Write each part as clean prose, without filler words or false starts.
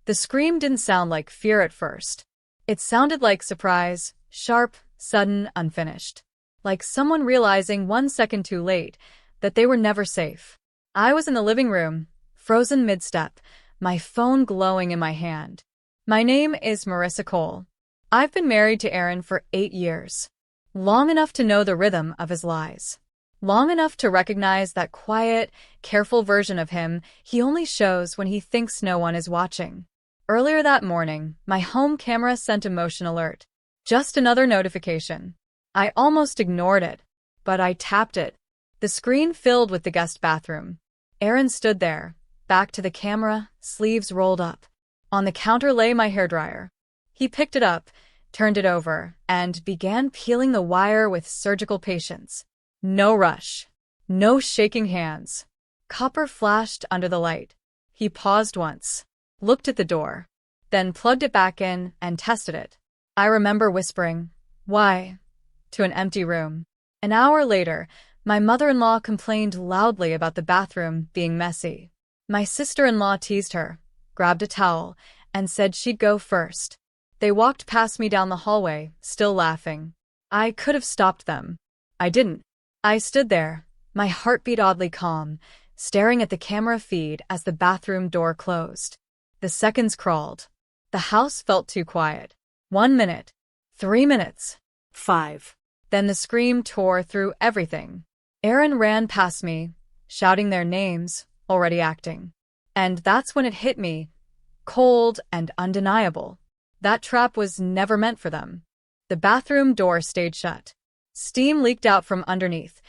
The scream didn't sound like fear at first. It sounded like surprise, sharp, sudden, unfinished. Like someone realizing 1 second too late that they were never safe. I was in the living room, frozen mid-step, my phone glowing in my hand. My name is Marissa Cole. I've been married to Aaron for 8 years. Long enough to know the rhythm of his lies. Long enough to recognize that quiet, careful version of him he only shows when he thinks no one is watching. Earlier that morning, my home camera sent a motion alert. Just another notification. I almost ignored it, but I tapped it. The screen filled with the guest bathroom. Aaron stood there, back to the camera, sleeves rolled up. On the counter lay my hairdryer. He picked it up, turned it over, and began peeling the wire with surgical patience. No rush. No shaking hands. Copper flashed under the light. He paused once, looked at the door, then plugged it back in and tested it. I remember whispering, "Why?" to an empty room. An hour later, my mother-in-law complained loudly about the bathroom being messy. My sister-in-law teased her, grabbed a towel, and said she'd go first. They walked past me down the hallway, still laughing. I could have stopped them. I didn't. I stood there, my heartbeat oddly calm, staring at the camera feed as the bathroom door closed. The seconds crawled. The house felt too quiet. 1 minute. 3 minutes. 5. Then the scream tore through everything. Aaron ran past me, shouting their names, already acting. And that's when it hit me, cold and undeniable. That trap was never meant for them. The bathroom door stayed shut. Steam leaked out from underneath,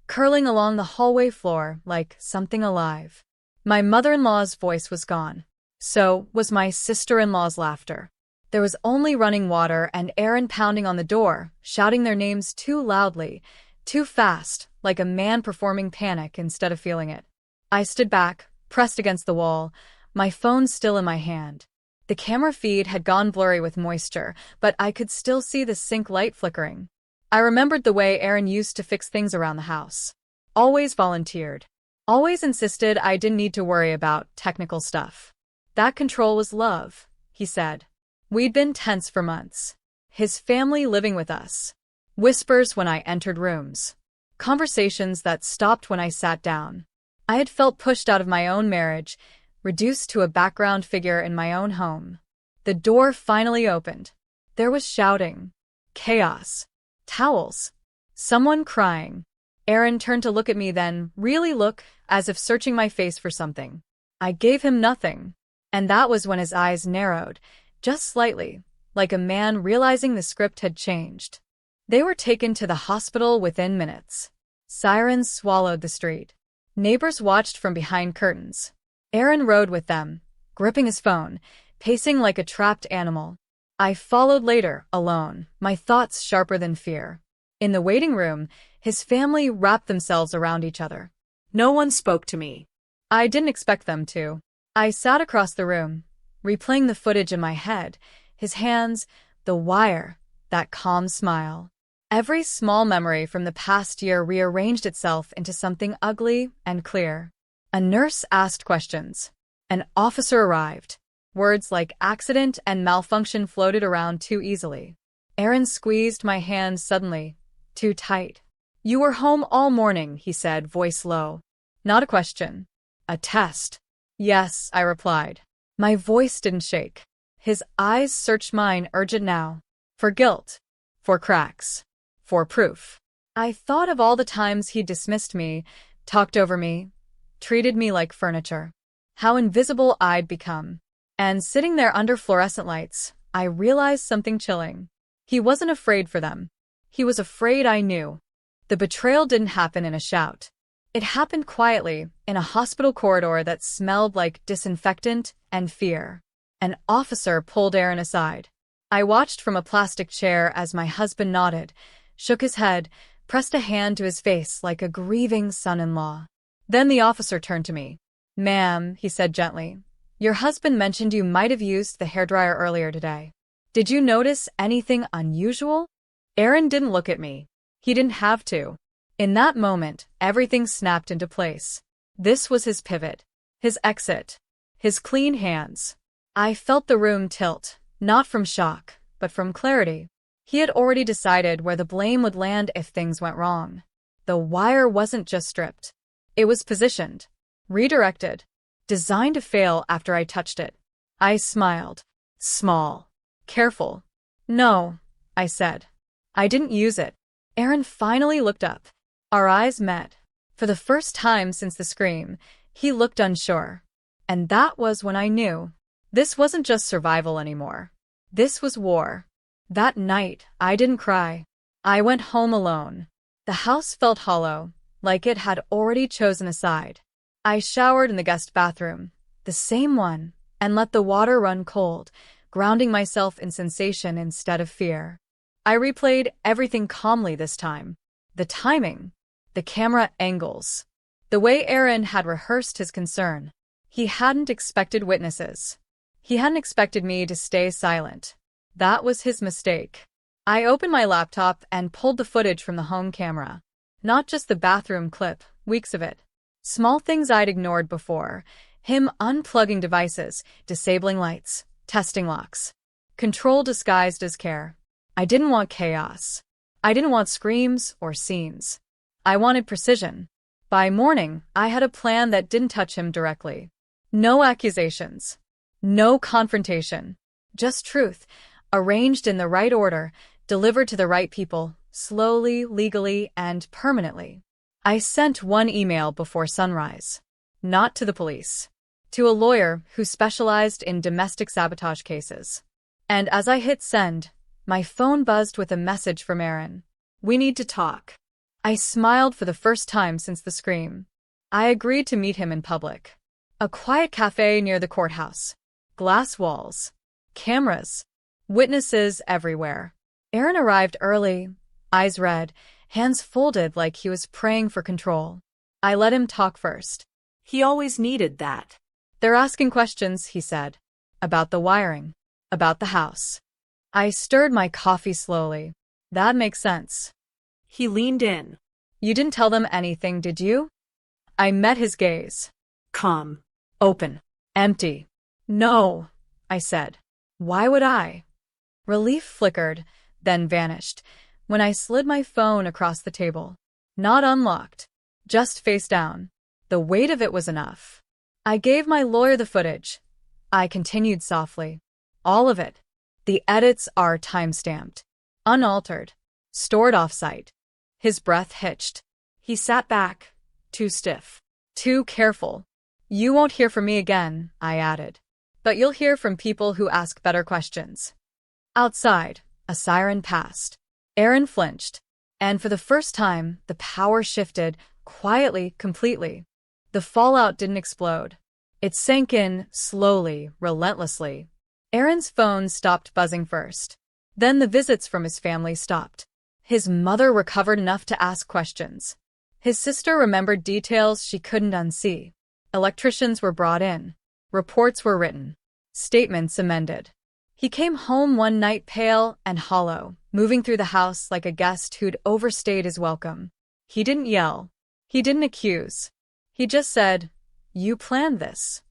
curling along the hallway floor like something alive. My mother-in-law's voice was gone. So was my sister-in-law's laughter. There was only running water and Aaron pounding on the door, shouting their names too loudly, too fast, like a man performing panic instead of feeling it. I stood back, pressed against the wall, my phone still in my hand. The camera feed had gone blurry with moisture, but I could still see the sink light flickering. I remembered the way Aaron used to fix things around the house. Always volunteered. Always insisted I didn't need to worry about technical stuff. That control was love, he said. We'd been tense for months. His family living with us. Whispers when I entered rooms. Conversations that stopped when I sat down. I had felt pushed out of my own marriage, reduced to a background figure in my own home. The door finally opened. There was shouting. Chaos. Towels. Someone crying. Aaron turned to look at me then, really look, as if searching my face for something. I gave him nothing. And that was when his eyes narrowed, just slightly, like a man realizing the script had changed. They were taken to the hospital within minutes. Sirens swallowed the street. Neighbors watched from behind curtains. Aaron rode with them, gripping his phone, pacing like a trapped animal. I followed later, alone, my thoughts sharper than fear. In the waiting room, his family wrapped themselves around each other. No one spoke to me. I didn't expect them to. I sat across the room, replaying the footage in my head, his hands, the wire, that calm smile. Every small memory from the past year rearranged itself into something ugly and clear. A nurse asked questions. An officer arrived. Words like accident and malfunction floated around too easily. Aaron squeezed my hand suddenly, too tight. "You were home all morning," he said, voice low. Not a question. A test. "Yes," I replied. My voice didn't shake. His eyes searched mine, urgent now. For guilt. For cracks. For proof. I thought of all the times he'd dismissed me, talked over me, treated me like furniture. How invisible I'd become. And sitting there under fluorescent lights, I realized something chilling. He wasn't afraid for them. He was afraid I knew. The betrayal didn't happen in a shout. It happened quietly, in a hospital corridor that smelled like disinfectant and fear. An officer pulled Aaron aside. I watched from a plastic chair as my husband nodded, shook his head, pressed a hand to his face like a grieving son-in-law. Then the officer turned to me. "Ma'am," he said gently, "your husband mentioned you might have used the hairdryer earlier today. Did you notice anything unusual?" Aaron didn't look at me. He didn't have to. In that moment, everything snapped into place. This was his pivot, his exit, his clean hands. I felt the room tilt, not from shock, but from clarity. He had already decided where the blame would land if things went wrong. The wire wasn't just stripped. It was positioned, redirected, designed to fail after I touched it. I smiled. Small. Careful. No, I said. I didn't use it. Aaron finally looked up. Our eyes met. For the first time since the scream, he looked unsure. And that was when I knew. This wasn't just survival anymore. This was war. That night, I didn't cry. I went home alone. The house felt hollow, like it had already chosen a side. I showered in the guest bathroom, the same one, and let the water run cold, grounding myself in sensation instead of fear. I replayed everything calmly this time. The timing, the camera angles, the way Aaron had rehearsed his concern. He hadn't expected witnesses. He hadn't expected me to stay silent. That was his mistake. I opened my laptop and pulled the footage from the home camera. Not just the bathroom clip, weeks of it. Small things I'd ignored before. Him unplugging devices, disabling lights, testing locks. Control disguised as care. I didn't want chaos. I didn't want screams or scenes. I wanted precision. By morning, I had a plan that didn't touch him directly. No accusations. No confrontation. Just truth, arranged in the right order, delivered to the right people, slowly, legally, and permanently. I sent one email before sunrise. Not to the police. To a lawyer who specialized in domestic sabotage cases. And as I hit send, my phone buzzed with a message from Aaron. We need to talk. I smiled for the first time since the scream. I agreed to meet him in public. A quiet cafe near the courthouse. Glass walls. Cameras. Witnesses everywhere. Aaron arrived early, eyes red, hands folded like he was praying for control. I let him talk first. He always needed that. They're asking questions, he said. About the wiring. About the house. I stirred my coffee slowly. That makes sense. He leaned in. You didn't tell them anything, did you? I met his gaze. Calm. Open. Empty. No, I said. Why would I? Relief flickered, then vanished, when I slid my phone across the table. Not unlocked. Just face down. The weight of it was enough. I gave my lawyer the footage. I continued softly. All of it. The edits are time-stamped. Unaltered. Stored off-site. His breath hitched. He sat back. Too stiff. Too careful. You won't hear from me again, I added. But you'll hear from people who ask better questions. Outside, a siren passed. Aaron flinched. And for the first time, the power shifted, quietly, completely. The fallout didn't explode. It sank in, slowly, relentlessly. Aaron's phone stopped buzzing first. Then the visits from his family stopped. His mother recovered enough to ask questions. His sister remembered details she couldn't unsee. Electricians were brought in. Reports were written. Statements amended. He came home one night pale and hollow, moving through the house like a guest who'd overstayed his welcome. He didn't yell. He didn't accuse. He just said, "You planned this."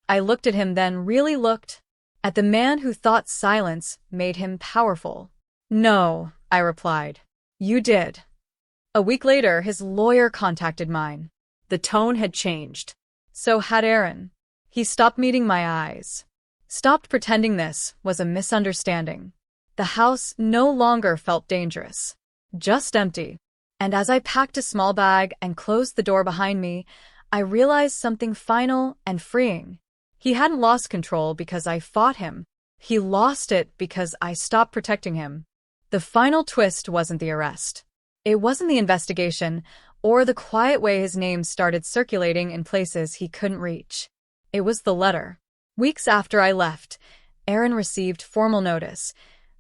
I looked at him, then really looked at the man who thought silence made him powerful. "No," I replied. "You did." A week later, his lawyer contacted mine. The tone had changed. So had Aaron. He stopped meeting my eyes. Stopped pretending this was a misunderstanding. The house no longer felt dangerous. Just empty. And as I packed a small bag and closed the door behind me, I realized something final and freeing. He hadn't lost control because I fought him. He lost it because I stopped protecting him. The final twist wasn't the arrest. It wasn't the investigation or the quiet way his name started circulating in places he couldn't reach. It was the letter. Weeks after I left, Aaron received formal notice.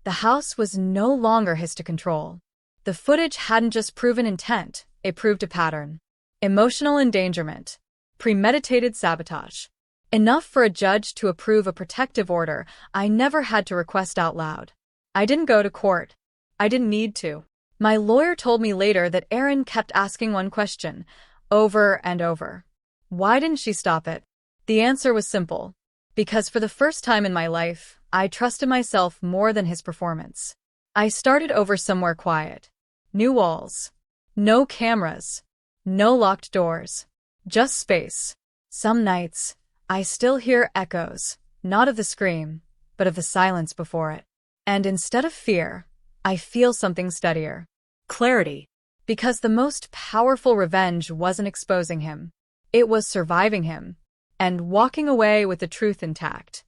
The house was no longer his to control. The footage hadn't just proven intent, it proved a pattern. Emotional endangerment. Premeditated sabotage. Enough for a judge to approve a protective order I never had to request out loud. I didn't go to court. I didn't need to. My lawyer told me later that Aaron kept asking one question, over and over. Why didn't she stop it? The answer was simple. Because for the first time in my life, I trusted myself more than his performance. I started over somewhere quiet. New walls. No cameras. No locked doors. Just space. Some nights, I still hear echoes, not of the scream, but of the silence before it. And instead of fear, I feel something steadier. Clarity. Because the most powerful revenge wasn't exposing him. It was surviving him and walking away with the truth intact.